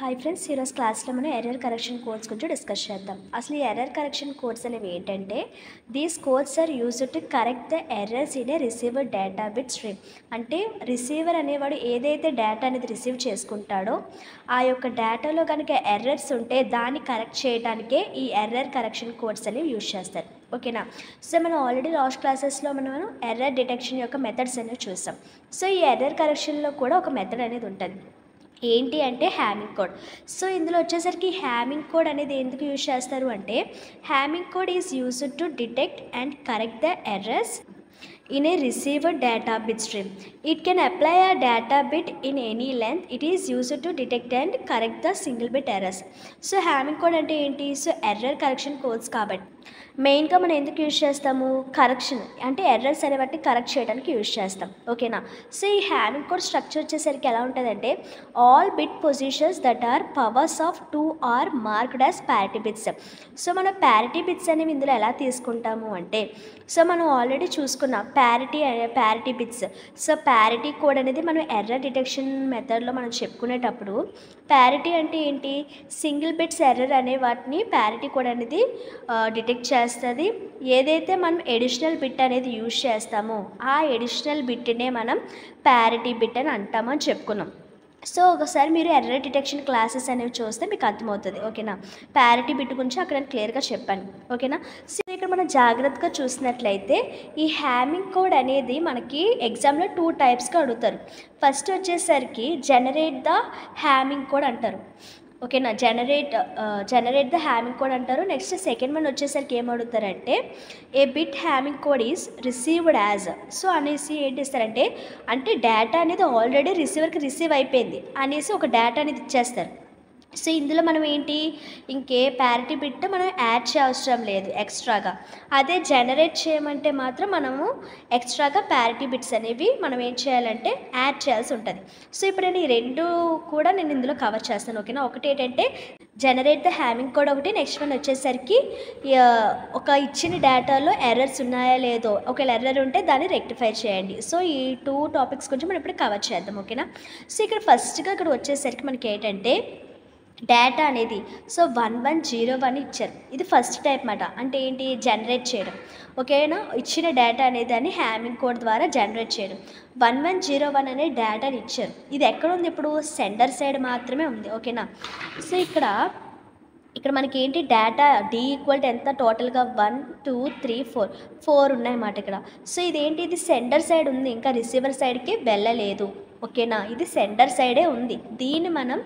Hi friends, ఈరోజు క్లాస్లో మనం ఎర్రర్ కరెక్షన్ కోడ్స్ గురించి డిస్కస్ చేద్దాం. అసలు ఈ ఎర్రర్ కరెక్షన్ కోడ్స్ అనేవి ఏంటంటే, these codes are used to correct the errors in a receiver data bit stream. అంటే రిసీవర్ అనేవాడు ఏదైతే డేటా అనేది రిసీవ్ చేసుకుంటాడో ఆ యొక్క డేటాలో కనుక ఎర్రర్స్ ఉంటే దాన్ని కరెక్ట్ చేయడానికే ఈ ఎర్రర్ కరెక్షన్ కోడ్స్ అనేవి యూజ్ చేస్తారు. ఓకేనా. సో మనం ఆల్రెడీ లాస్ట్ క్లాసెస్లో మనం ఎర్రర్ డిటెక్షన్ యొక్క మెథడ్స్ అనేవి చూసాం. సో ఈ ఎర్రర్ కరెక్షన్లో కూడా ఒక మెథడ్ అనేది ఉంటుంది. ఏంటి అంటే హ్యామింగ్ కోడ్. సో ఇందులో వచ్చేసరికి హ్యామింగ్ కోడ్ అనేది ఎందుకు యూజ్ చేస్తారు అంటే, Hamming code is used to detect and correct the errors in a receiver data bit stream. It can apply a data bit in any length. It is used to detect and correct the single bit errors. So Hamming code అంటే ఏంటి? So error correction codes కాబట్టి మెయిన్గా మనం ఎందుకు use చేస్తాము? Correction అంటే errors అనే వాటిని కరెక్ట్ చేయడానికి యూజ్ చేస్తాం. ఓకేనా. సో ఈ హ్యామింగ్ కోడ్ స్ట్రక్చర్ వచ్చేసరికి ఎలా ఉంటుందంటే, all bit positions that are powers of 2 are marked as parity bits. So మనం ప్యారిటీ బిట్స్ అనేవి ఇందులో ఎలా తీసుకుంటాము అంటే, సో మనం ఆల్రెడీ చూసుకున్నాం parity bits. So parity code అనేది మనం ఎర్రర్ డిటెక్షన్ మెథడ్లో మనం చెప్పుకునేటప్పుడు, ప్యారిటీ అంటే ఏంటి? సింగిల్ బిట్స్ ఎర్రర్ అనే వాటిని ప్యారిటీ కోడ్ అనేది డిటెక్ట్ చేస్తుంది. ఏదైతే మనం ఎడిషనల్ బిట్ అనేది యూజ్ చేస్తామో ఆ ఎడిషనల్ బిట్నే మనం ప్యారిటీ బిట్ అని అంటామని చెప్పుకున్నాం. సో ఒకసారి మీరు ఎర్రర్ డిటెక్షన్ క్లాసెస్ అనేవి చూస్తే మీకు అర్థమవుతుంది. ఓకేనా. ప్యారిటీ బిట్ గురించి అక్కడ నేను క్లియర్గా చెప్పాను. ఓకేనా. సో ఇక్కడ మనం జాగ్రత్తగా చూసినట్లయితే ఈ హ్యామింగ్ కోడ్ అనేది మనకి ఎగ్జామ్లో 2 టైప్స్గా అడుగుతారు. ఫస్ట్ వచ్చేసరికి జనరేట్ ద హ్యామింగ్ కోడ్ అంటారు. ఓకేనా. జనరేట్ ద హ్యామింగ్ కోడ్ అంటారు. నెక్స్ట్ సెకండ్ వన్ వచ్చేసరికి ఏం అడుగుతారంటే, a bit Hamming code is received as. So అనేసి ఏంటి ఇస్తారంటే, అంటే డేటా అనేది ఆల్రెడీ రిసీవర్కి రిసీవ్ అయిపోయింది అనేసి ఒక డేటా అనేది ఇచ్చేస్తారు. సో ఇందులో మనం ఏంటి, ఇంకే ప్యారిటీ బిట్ మనం యాడ్ చేయవసరం లేదు ఎక్స్ట్రాగా. అదే జనరేట్ చేయమంటే మాత్రం మనము ఎక్స్ట్రాగా ప్యారిటీ బిట్స్ అనేవి మనం ఏం చేయాలంటే యాడ్ చేయాల్సి ఉంటుంది. సో ఇప్పుడు నేను ఈ రెండు కూడా నేను ఇందులో కవర్ చేస్తాను. ఓకేనా. ఒకటి ఏంటంటే జనరేట్ ద హ్యామింగ్ కోడ్ ఒకటి, నెక్స్ట్ వన్ వచ్చేసరికి ఒక ఇచ్చిన డేటాలో ఎర్రర్స్ ఉన్నాయా లేదో, ఒకవేళ ఎర్రర్ ఉంటే దాన్ని రెక్టిఫై చేయండి. సో ఈ 2 టాపిక్స్ గురించి మనం ఇప్పుడు కవర్ చేద్దాం. ఓకేనా. సో ఇక్కడ ఫస్ట్గా ఇక్కడ వచ్చేసరికి మనకి ఏంటంటే డేటా అనేది సో 1101 ఇచ్చారు. ఇది ఫస్ట్ టైప్ మాట. అంటే ఏంటి? జనరేట్ చేయడం. ఓకేనా. ఇచ్చిన డేటా అనేది దాన్ని హ్యామింగ్ కోడ్ ద్వారా జనరేట్ చేయడం. 1101 అనే డేటాని ఇచ్చారు. ఇది ఎక్కడ ఉంది? ఇప్పుడు సెండర్ సైడ్ మాత్రమే ఉంది. ఓకేనా. సో ఇక్కడ మనకి ఏంటి, డేటా డి ఈక్వల్ టు ఎంత టోటల్గా 1 2 3 4 ఉన్నాయన్నమాట ఇక్కడ. సో ఇదేంటి? ఇది సెండర్ సైడ్ ఉంది, ఇంకా రిసీవర్ సైడ్కి వెళ్ళలేదు. ఓకేనా. ఇది సెండర్ సైడే ఉంది. దీన్ని మనం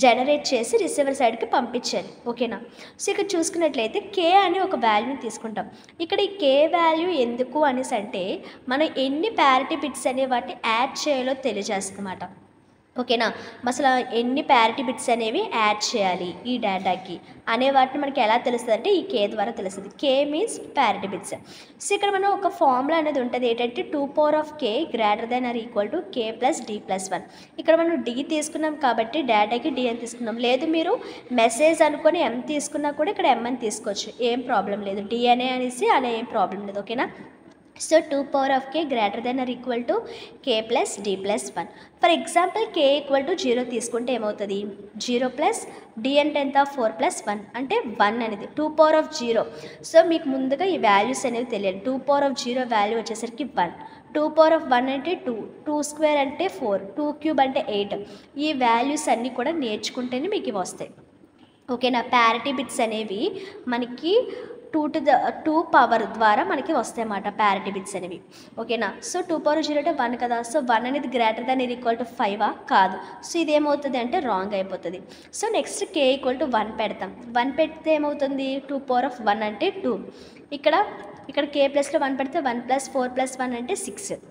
జనరేట్ చేసి రిసీవర్ సైడ్కి పంపించాలి. ఓకేనా. సో ఇక్కడ చూసుకున్నట్లయితే కే అనే ఒక వాల్యూని తీసుకుంటాం. ఇక్కడ ఈ కే వాల్యూ ఎందుకు అనేసి అంటే, మనం ఎన్ని ప్యారిటీ బిట్స్ అనే వాటిని యాడ్ చేయాలో తెలియజేస్తుందన్నమాట. ఓకేనా. అసలు ఎన్ని ప్యారిటీ బిట్స్ అనేవి యాడ్ చేయాలి ఈ డేటాకి అనే వాటిని మనకి ఎలా తెలుస్తుంది అంటే, ఈ కే ద్వారా తెలుస్తుంది. K means parity bits. So ఇక్కడ మనం ఒక ఫార్ములా అనేది ఉంటుంది. ఏంటంటే 2 power of k greater than or equal to k plus D plus 1. ఇక్కడ మనం డి తీసుకున్నాం కాబట్టి డేటాకి డి అని తీసుకున్నాం. లేదు మీరు మెసేజ్ అనుకొని ఎం తీసుకున్నా కూడా ఇక్కడ ఎం అని తీసుకోవచ్చు, ఏం ప్రాబ్లం లేదు. డి అనేసి అనే ఏం ప్రాబ్లం లేదు. ఓకేనా. So 2 power of k greater than or equal to k plus D plus 1. For example k equal to 0 తీసుకుంటే ఏమవుతుంది? 0 ప్లస్ డి అంటే ఎంత? 4 ప్లస్ 1 అంటే 1 అనేది 2 పవర్ ఆఫ్ 0. సో మీకు ముందుగా ఈ వాల్యూస్ అనేవి తెలియాలి. 2 పవర్ ఆఫ్ 0 వాల్యూ వచ్చేసరికి 1. 2 పవర్ ఆఫ్ 1 అంటే 2, 2 స్క్వేర్ అంటే 4, 2 క్యూబ్ అంటే 8. ఈ వాల్యూస్ అన్నీ కూడా నేర్చుకుంటేనే మీకు ఇవి వస్తాయి. ఓకేనా. ప్యారిటీ బిట్స్ అనేవి మనకి 2 పవర్ ద్వారా మనకి వస్తాయన్నమాట ప్యారిటీ బిట్స్ అనేవి. ఓకేనా. సో 2 పవర్ 0 అంటే 1 కదా. సో 1 అనేది గ్రేటర్ దాన్ ఈక్వల్ టు 5 కాదు. సో ఇదేమవుతుంది అంటే రాంగ్ అయిపోతుంది. So next K equal to 1 పెడతాం. 1 పెడితే ఏమవుతుంది? 2 పవర్ ఆఫ్ 1 అంటే 2. ఇక్కడ కే ప్లస్లో 1 పెడితే 1 ప్లస్ 4 ప్లస్ 1 అంటే 6.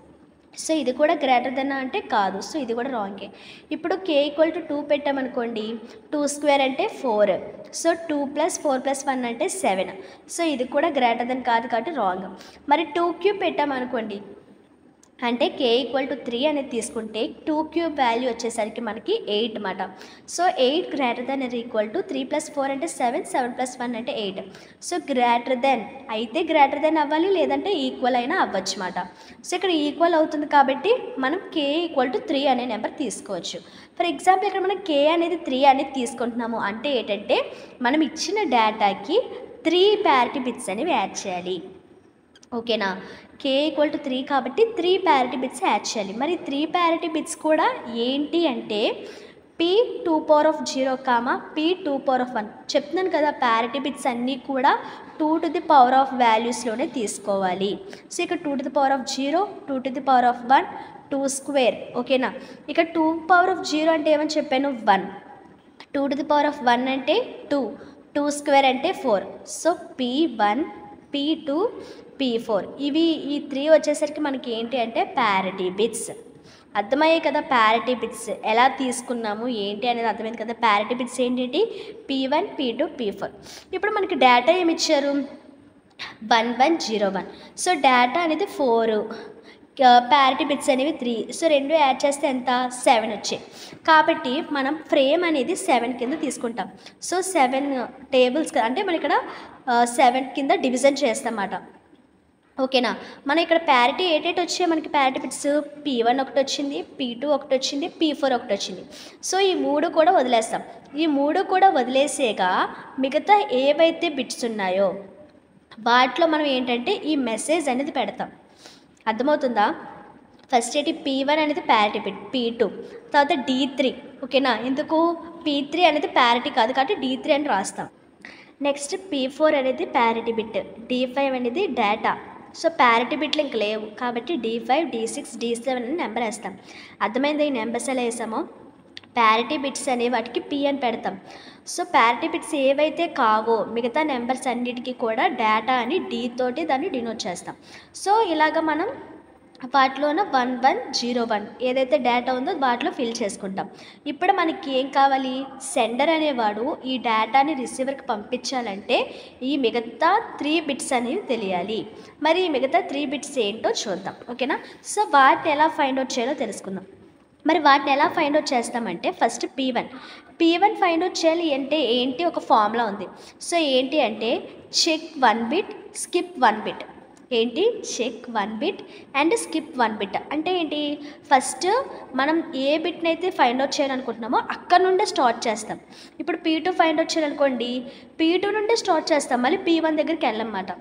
సో ఇది కూడా గ్రేటర్ దెన్ అంటే కాదు. సో ఇది కూడా రాంగే. ఇప్పుడు కే ఈక్వల్ టు 2 పెట్టామనుకోండి, 2 స్క్వేర్ అంటే 4. సో 2 ప్లస్ 4 ప్లస్ 1 అంటే 7. సో ఇది కూడా గ్రేటర్ దెన్ కాదు కాబట్టి రాంగ్. మరి 2 క్యూబ్ పెట్టామనుకోండి, అంటే k = 3 అనేది తీసుకుంటే 2 క్యూబ్ వాల్యూ వచ్చేసరికి మనకి 8 మాట. So 8 greater than or equal to 3 + 4 అంటే 7, 7 + 1 అంటే 8. సో గ్రేటర్ దెన్ అయితే గ్రేటర్ దెన్ అవ్వాలి, లేదంటే ఈక్వల్ అయినా అవ్వచ్చు మాట. సో ఇక్కడ ఈక్వల్ అవుతుంది కాబట్టి మనం k = 3 అనే నెంబర్ తీసుకోవచ్చు. ఫర్ ఎగ్జాంపుల్ ఇక్కడ మనం k అనేది 3 అనేది తీసుకుంటున్నాము అంటే ఏంటంటే మనం ఇచ్చిన డేటాకి 3 ప్యారిటీ బిట్స్ అనేవి యాడ్ చేయాలి. ఓకేనా, k = 3 కాబట్టి 3 ప్యారిటీ బిట్స్ యాడ్ చేయాలి. మరి 3 ప్యారిటీ బిట్స్ కూడా ఏంటి అంటే p2 p2 చెప్తున్నాను కదా, ప్యారిటీ బిట్స్ అన్నీ కూడా 2 వాల్యూస్లోనే తీసుకోవాలి. సో ఇక్కడ 2 2 2 స్క్వేర్. ఓకేనా, ఇక 2 అంటే ఏమని చెప్పాను 1, 2 అంటే 2, 2 స్క్వేర్ అంటే 4. సో p1 p2 p4 ఇవి ఈ 3 వచ్చేసరికి మనకి ఏంటి అంటే ప్యారిటీ బిట్స్. అర్థమయ్యాయి కదా, ప్యారిటీ బిట్స్ ఎలా తీసుకున్నాము ఏంటి అనేది అర్థమైంది కదా. ప్యారిటీ బిట్స్ ఏంటి, p1 p2 p4. ఇప్పుడు మనకి డేటా ఏమి ఇచ్చారు 1101. సో డేటా అనేది 4, ప్యారిటీ బిట్స్ అనేవి 3. సో 2 యాడ్ చేస్తే ఎంత 7 వచ్చాయి. కాబట్టి మనం ఫ్రేమ్ అనేది 7 కింద తీసుకుంటాం. సో 7 టేబుల్స్ అంటే మనం ఇక్కడ 7 కింద డివిజన్ చేస్తామన్నమాట. ఓకేనా, మనం ఇక్కడ ప్యారిటీ ఏటేటి వచ్చాయి మనకి ప్యారిటీ బిట్స్ p1 ఒకటి వచ్చింది, p2 ఒకటి వచ్చింది, p4 ఒకటి వచ్చింది. సో ఈ 3 కూడా వదిలేస్తాం. ఈ 3 కూడా వదిలేసేగా మిగతా ఏవైతే బిట్స్ ఉన్నాయో వాటిలో మనం ఏంటంటే ఈ మెసేజ్ అనేది పెడతాం. అర్థమవుతుందా? ఫస్ట్ ఏంటి p1 అనేది ప్యారిటీ బిట్, p2 తర్వాత d3. ఓకేనా, ఎందుకు p3 అనేది ప్యారిటీ కాదు కాబట్టి d3 అని రాస్తాం. నెక్స్ట్ p4 అనేది ప్యారిటీ బిట్, d5 అనేది డేటా. సో ప్యారిటీ బిట్లు ఇంక లేవు కాబట్టి d5 d6 d7 అని నెంబర్ వేస్తాం. అర్థమైంది ఈ నెంబర్స్ ఎలా వేసామో. ప్యారిటీ బిట్స్ అనే వాటికి p అని పెడతాం. సో ప్యారిటీ బిట్స్ ఏవైతే కావో మిగతా నెంబర్స్ అన్నిటికీ కూడా డేటా అని d తోటి దాన్ని డినోట్ చేస్తాం. సో ఇలాగ మనం వాటిలోన 1101 ఏదైతే డేటా ఉందో వాటిలో ఫిల్ చేసుకుంటాం. ఇప్పుడు మనకి ఏం కావాలి, సెండర్ అనేవాడు ఈ డేటాని రిసీవర్కి పంపించాలంటే ఈ మిగతా 3 బిట్స్ అనేవి తెలియాలి. మరి ఈ మిగతా 3 బిట్స్ ఏంటో చూద్దాం. ఓకేనా, సో వాటిని ఎలా ఫైండ్ అవుట్ చేయాలో తెలుసుకుందాం. మరి వాటిని ఎలా ఫైండ్ అవుట్ చేస్తామంటే ఫస్ట్ p1 ఫైండ్ అవుట్ చేయాలి అంటే ఏంటి, ఒక ఫార్ములా ఉంది. సో ఏంటి అంటే చెక్ 1 బిట్ స్కిప్ 1 బిట్. ఏంటి check 1 bit and skip 1 bit అంటే ఏంటి, ఫస్ట్ మనం ఏ బిట్ని అయితే ఫైండ్ అవుట్ చేయాలనుకుంటున్నామో అక్కడ నుండే స్టార్ట్ చేస్తాం. ఇప్పుడు p2 ఫైండ్ అవుట్ చేయాలనుకోండి, p2 నుండే స్టార్ట్ చేస్తాం, మళ్ళీ p1 దగ్గరికి వెళ్ళమాట.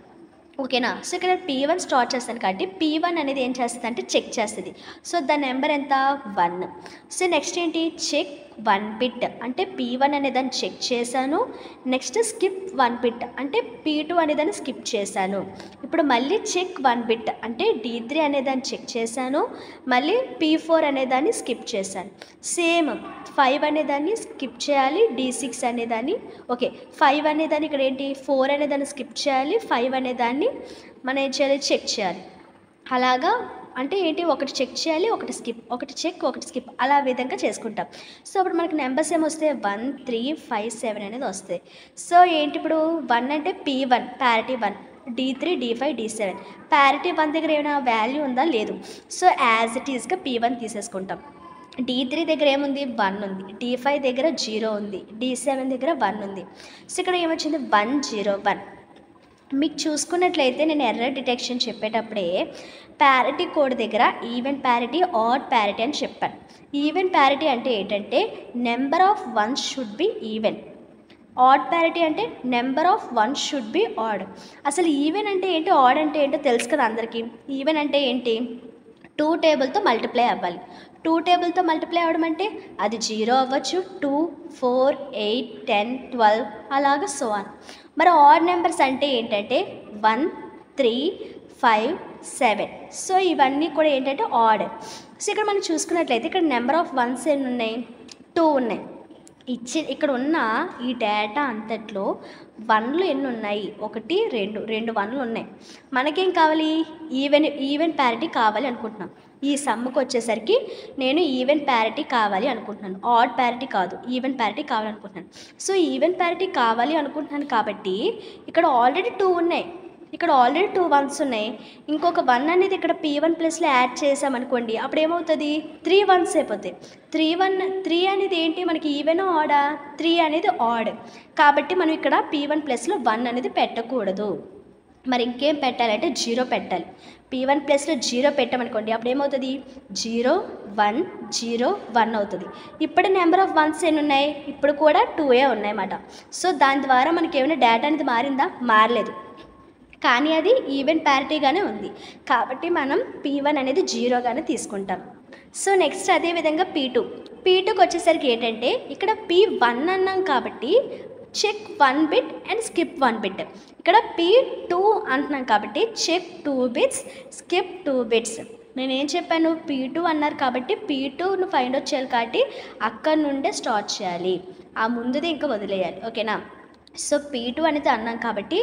ఓకేనా, సో ఇక్కడ p1 స్టార్ట్ చేస్తాను కాబట్టి p1 అనేది ఏం చేస్తుంది అంటే చెక్ చేస్తుంది. సో దాని నెంబర్ ఎంత 1. సో నెక్స్ట్ ఏంటి చెక్ 1 బిట్ అంటే p1 అనే దాన్ని చెక్ చేశాను. నెక్స్ట్ స్కిప్ 1 బిట్ అంటే p2 అనే దాన్ని స్కిప్ చేశాను. ఇప్పుడు మళ్ళీ చెక్ 1 బిట్ అంటే d3 అనే దాన్ని చెక్ చేశాను, మళ్ళీ p4 అనే దాన్ని స్కిప్ చేశాను. సేమ్ 5 అనే దాన్ని స్కిప్ చేయాలి, d6 అనే దాన్ని 5 అనే దాన్ని ఇక్కడ ఏంటి 4 అనే దాన్ని స్కిప్ చేయాలి, 5 అనే దాన్ని మనం ఏం చేయాలి చెక్ చేయాలి. అలాగా అంటే ఏంటి, ఒకటి చెక్ చేయాలి, ఒకటి స్కిప్, ఒకటి చెక్, ఒకటి స్కిప్, అలా విధంగా చేసుకుంటాం. సో అప్పుడు మనకి నెంబర్స్ ఏమొస్తాయి 1 3 5 7 అనేది వస్తాయి. సో ఏంటి ఇప్పుడు 1 అంటే p1 parity 1, d3 d5 d7 parity 1 దగ్గర ఏమైనా వాల్యూ ఉందా లేదు. సో యాజ్ ఇట్ ఈస్గా p1 తీసేసుకుంటాం. d3 దగ్గర ఏముంది 1 ఉంది, d5 దగ్గర 0 ఉంది, d7 దగ్గర 1 ఉంది. సో ఇక్కడ ఏమొచ్చింది 101. మీకు చూసుకున్నట్లయితే నేను ఎర్రర్ డిటెక్షన్ చెప్పేటప్పుడే ప్యారిటీ కోడ్ దగ్గర ఈవెన్ ప్యారిటీ ఆడ్ ప్యారిటీ అని చెప్పాను. ఈవెన్ ప్యారిటీ అంటే ఏంటంటే number of ones should be even, odd parity అంటే number of ones should be odd. అసలు ఈవెన్ అంటే ఏంటి, ఆడ్ అంటే ఏంటో తెలుసు కదా అందరికీ. ఈవెన్ అంటే ఏంటి, 2 టేబుల్తో మల్టిప్లై అవ్వాలి. 2 టేబుల్తో మల్టిప్లై అవ్వడం అంటే అది 0 అవ్వచ్చు, 2 4 8 10 12 అలాగా సో ఆన్. మరి ఆడ్ నెంబర్స్ అంటే ఏంటంటే 1 3 5 7. సో ఇవన్నీ కూడా ఏంటంటే ఆడ్. సో ఇక్కడ మనం చూసుకున్నట్లయితే ఇక్కడ నెంబర్ ఆఫ్ వన్స్ ఎన్ని ఉన్నాయి 2 ఉన్నాయి. ఇక్కడ ఉన్న ఈ డేటా అంతట్లో 1లు ఎన్ని ఉన్నాయి 1 2 2 1లు ఉన్నాయి. మనకేం కావాలి ఈవెన్ ప్యారిటీ కావాలి అనుకుంటున్నాం. ఈ సమ్ముకు వచ్చేసరికి నేను ఈవెన్ ప్యారిటీ కావాలి అనుకుంటున్నాను, ఆడ్ ప్యారిటీ కాదు, ఈవెన్ ప్యారిటీ కావాలనుకుంటున్నాను. సో ఈవెన్ ప్యారిటీ కావాలి అనుకుంటున్నాను కాబట్టి ఇక్కడ ఆల్రెడీ 2 ఉన్నాయి. ఇక్కడ ఆల్రెడీ 2 వన్స్ ఉన్నాయి, ఇంకొక 1 అనేది ఇక్కడ P1 ప్లస్లో యాడ్ చేసామనుకోండి, అప్పుడు ఏమవుతుంది 3 వన్స్ అయిపోతాయి. 3 అనేది ఏంటి మనకి ఈవెన్ ఆడా? 3 అనేది ఆడ్, కాబట్టి మనం ఇక్కడ P1 ప్లస్లో 1 అనేది పెట్టకూడదు. మరి ఇంకేం పెట్టాలంటే 0 పెట్టాలి. P1 ప్లస్లో 0 పెట్టామనుకోండి, అప్పుడు ఏమవుతుంది 0 1 0 1 అవుతుంది. ఇప్పుడు నెంబర్ ఆఫ్ వన్స్ ఎన్ని ఉన్నాయి? ఇప్పుడు కూడా 2 ఉన్నాయన్నమాట. సో దాని ద్వారా మనకి ఏమైనా డేటా అనేది మారిందా? మారలేదు, కానీ అది ఈవెన్ ప్యారిటీగానే ఉంది, కాబట్టి మనం P1 అనేది 0గానే తీసుకుంటాం. సో నెక్స్ట్ అదేవిధంగా P2కి వచ్చేసరికి ఏంటంటే ఇక్కడ P1 అన్నాం కాబట్టి check 1 bit and skip 1 bit. ఇక్కడ P2 అంటున్నాం కాబట్టి చెక్ 2 బిట్స్ స్కిప్ 2 బిట్స్. నేనేం చెప్పాను? P2 అన్నారు కాబట్టి P2ను ఫైండ్ అవుట్ చేయాలి, కాబట్టి అక్కడ నుండే స్టార్ట్ చేయాలి, ఆ ముందుది ఇంకా వదిలేయాలి. ఓకేనా? సో P2 అనేది అన్నాం కాబట్టి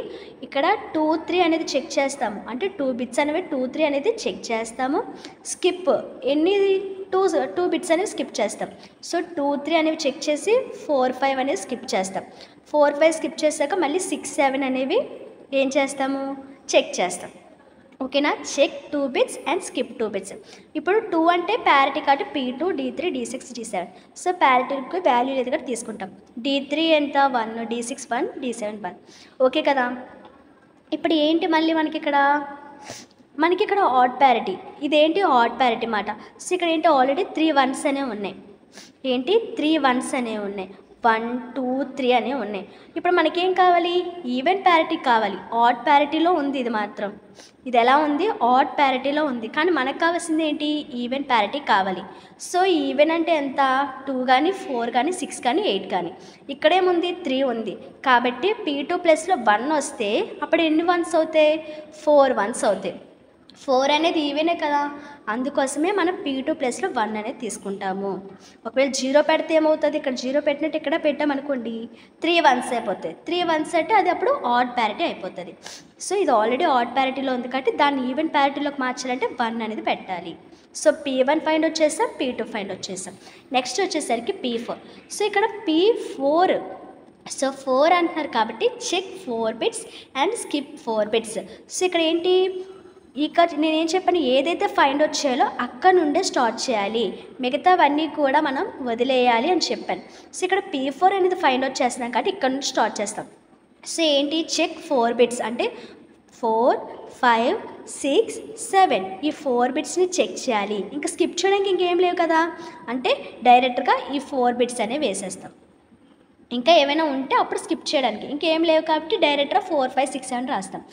ఇక్కడ 2 3 అనేది చెక్ చేస్తాము, అంటే 2 బిట్స్ అనేవి 2 3 అనేది చెక్ చేస్తాము. స్కిప్ ఎన్ని 2 బిట్స్ అనేవి స్కిప్ చేస్తాం. సో 2 3 అనేవి చెక్ చేసి 4 5 అనేది స్కిప్ చేస్తాం. 4 5 స్కిప్ చేశాక మళ్ళీ 6 7 అనేవి ఏం చేస్తాము? చెక్ చేస్తాం. ఓకేనా? Check 2 bits and skip 2 bits. ఇప్పుడు 2 అంటే ప్యారిటీ కాబట్టి P2 D3 D6 D7. So ప్యారిటీకి value లేదు కాబట్టి తీసుకుంటాం. D3 ఎంత? 1, D6 1, D7 1. ఓకే కదా? ఇప్పుడు ఏంటి మళ్ళీ మనకి ఇక్కడ ఆడ్ ప్యారిటీ. ఇదేంటి? ఆడ్ ప్యారిటీ మాట. సో ఇక్కడ ఏంటి? ఆల్రెడీ 3 వన్స్ అనేవి ఉన్నాయి. ఏంటి? 3 వన్స్ అనేవి ఉన్నాయి. 1 2 3 అనేవి ఉన్నాయి. ఇప్పుడు మనకేం కావాలి? ఈవెన్ ప్యారిటీ కావాలి. ఆడ్ ప్యారిటీలో ఉంది ఇది మాత్రం. ఇది ఎలా ఉంది? ఆడ్ ప్యారిటీలో ఉంది, కానీ మనకు కావాల్సింది ఏంటి? ఈవెన్ ప్యారిటీ కావాలి. సో ఈవెన్ అంటే ఎంత? 2 కానీ 4 కానీ 6 కానీ 8 కానీ. ఇక్కడేముంది? 3 ఉంది, కాబట్టి P2 ప్లస్లో 1 వస్తే అప్పుడు ఎన్ని వన్స్ అవుతాయి? 4 వన్స్ అవుతాయి. 4 అనేది ఈవెనే కదా, అందుకోసమే మనం P2 ప్లస్లో 1 అనేది తీసుకుంటాము. ఒకవేళ 0 పెడితే ఏమవుతుంది? ఇక్కడ 0 పెట్టినట్టు ఇక్కడ పెట్టామనుకోండి 3 వన్స్ అయిపోతాయి. 3 వన్స్ అంటే అది అప్పుడు ఆడ్ ప్యారిటీ అయిపోతుంది. సో ఇది ఆల్రెడీ ఆడ్ ప్యారిటీలో ఉంది కాబట్టి దాన్ని ఈవెన్ ప్యారిటీలోకి మార్చాలంటే 1 అనేది పెట్టాలి. సో P1 ఫైండ్ అవుట్ చేసాం, P2 ఫైండ్ అవుట్ చేసాం. నెక్స్ట్ వచ్చేసరికి P4. సో ఇక్కడ P4, సో 4 అంటున్నారు కాబట్టి check 4 bits and skip 4 bits. So ఇక్కడ ఏంటి? నేనేం చెప్పాను? ఏదైతే ఫైండ్ అవుట్ చేయాలో అక్కడ నుండే స్టార్ట్ చేయాలి, మిగతావన్నీ కూడా మనం వదిలేయాలి అని చెప్పాను. సో ఇక్కడ P4 అనేది ఫైండ్ అవుట్ చేస్తున్నాం కాబట్టి ఇక్కడ నుంచి స్టార్ట్ చేస్తాం. సో ఏంటి? చెక్ 4 బిట్స్ అంటే 4 5 6 7 ఈ 4 బిట్స్ని చెక్ చేయాలి. ఇంకా స్కిప్ చేయడానికి ఇంకేం లేవు కదా, అంటే డైరెక్ట్గా ఈ 4 బిట్స్ అనేవి వేసేస్తాం. ఇంకా ఏమైనా ఉంటే అప్పుడు స్కిప్ చేయడానికి ఇంకేం లేవు కాబట్టి డైరెక్ట్గా 4 5 6 7 రాస్తాం.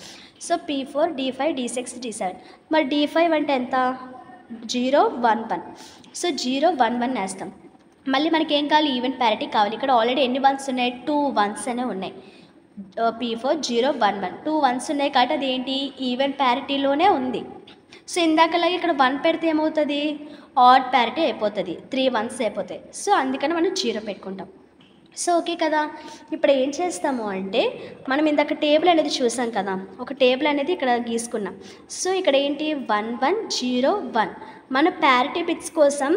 So P4 D5 D6 D7. మరి D5 అంటే ఎంత? 0 1 1. సో 0 1 1 వేస్తాం. మళ్ళీ మనకి ఏం కావాలి? ఈవెన్ ప్యారిటీ కావాలి. ఇక్కడ ఆల్రెడీ ఎన్ని వన్స్ ఉన్నాయి? 2 వన్స్ అనే ఉన్నాయి. P4 0 1 1 2 వన్స్ ఉన్నాయి కాబట్టి అది ఏంటి? ఈవెన్ ప్యారిటీలోనే ఉంది. సో ఇందాకలాగే ఇక్కడ 1 పెడితే ఏమవుతుంది? ఆడ్ ప్యారిటీ అయిపోతుంది, 3 వన్స్ అయిపోతాయి. సో అందుకని మనం 0 పెట్టుకుంటాం. సో ఓకే కదా? ఇప్పుడు ఏం చేస్తాము అంటే మనం ఇందాక టేబుల్ అనేది చూసాం కదా, ఒక టేబుల్ అనేది ఇక్కడ గీసుకున్నాం. సో ఇక్కడ ఏంటి? 1 1 0 1. మన ప్యారిటీ బిట్స్ కోసం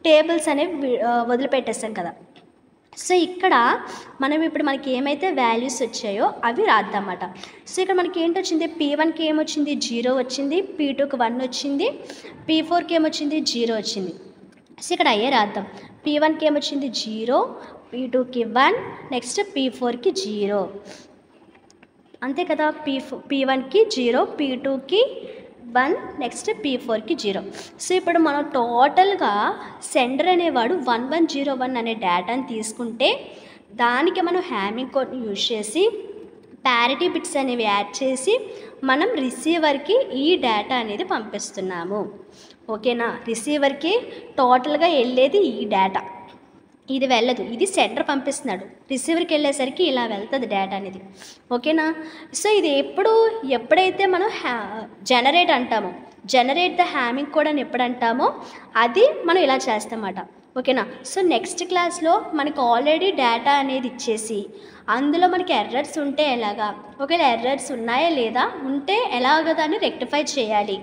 టేబుల్స్ అనేవి వదిలిపెట్టేస్తాం కదా. సో ఇక్కడ మనం ఇప్పుడు మనకి ఏమైతే వాల్యూస్ వచ్చాయో అవి రాద్దామన్నమాట. సో ఇక్కడ మనకి ఏంటి వచ్చింది? P1కి ఏమొచ్చింది? 0 వచ్చింది. P2కి 1 వచ్చింది. P4కి ఏమొచ్చింది? 0 వచ్చింది. సో ఇక్కడ అయ్యే రాద్దాం. P1కి ఏమొచ్చింది? 0, P2కి 1, నెక్స్ట్ P4కి 0. అంతే కదా? P1కి 0, P2కి 1, నెక్స్ట్ P4కి 0. సో ఇప్పుడు మనం టోటల్గా సెండర్ అనేవాడు 1101 అనే డేటాని తీసుకుంటే దానికి మనం హ్యామింగ్ కోడ్ని యూజ్ చేసి ప్యారిటీ బిట్స్ అనేవి యాడ్ చేసి మనం రిసీవర్కి ఈ డేటా అనేది పంపిస్తున్నాము. ఓకేనా? రిసీవర్కి టోటల్గా వెళ్ళేది ఈ డేటా, ఇది వెళ్ళదు, ఇది సెంటర్ పంపిస్తున్నాడు. రిసీవర్కి వెళ్ళేసరికి ఇలా వెళ్తుంది డేటా అనేది. ఓకేనా? సో ఇది ఎప్పుడైతే మనం generate అంటామో, generate the Hamming code అని ఎప్పుడు అంటామో అది మనం ఇలా చేస్తామన్నమాట. ఓకేనా? సో నెక్స్ట్ క్లాస్లో మనకు ఆల్రెడీ డేటా అనేది ఇచ్చేసి అందులో మనకి ఎర్రర్స్ ఉంటే ఎలాగా, ఒకవేళ ఎర్రర్స్ ఉన్నాయా లేదా, ఉంటే ఎలాగ దాన్ని రెక్టిఫై చేయాలి,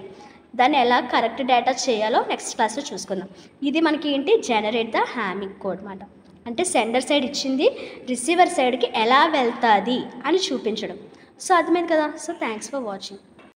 దాన్ని ఎలా కరెక్ట్ డేటా చేయాలో నెక్స్ట్ క్లాస్లో చూసుకుందాం. ఇది మనకి ఏంటి? జనరేట్ ద హ్యామింగ్ కోడ్ అన్నమాట. అంటే సెండర్ సైడ్ ఇచ్చింది రిసీవర్ సైడ్కి ఎలా వెళ్తుంది అని చూపించడం. సో అర్థమైంది కదా. So thanks for watching.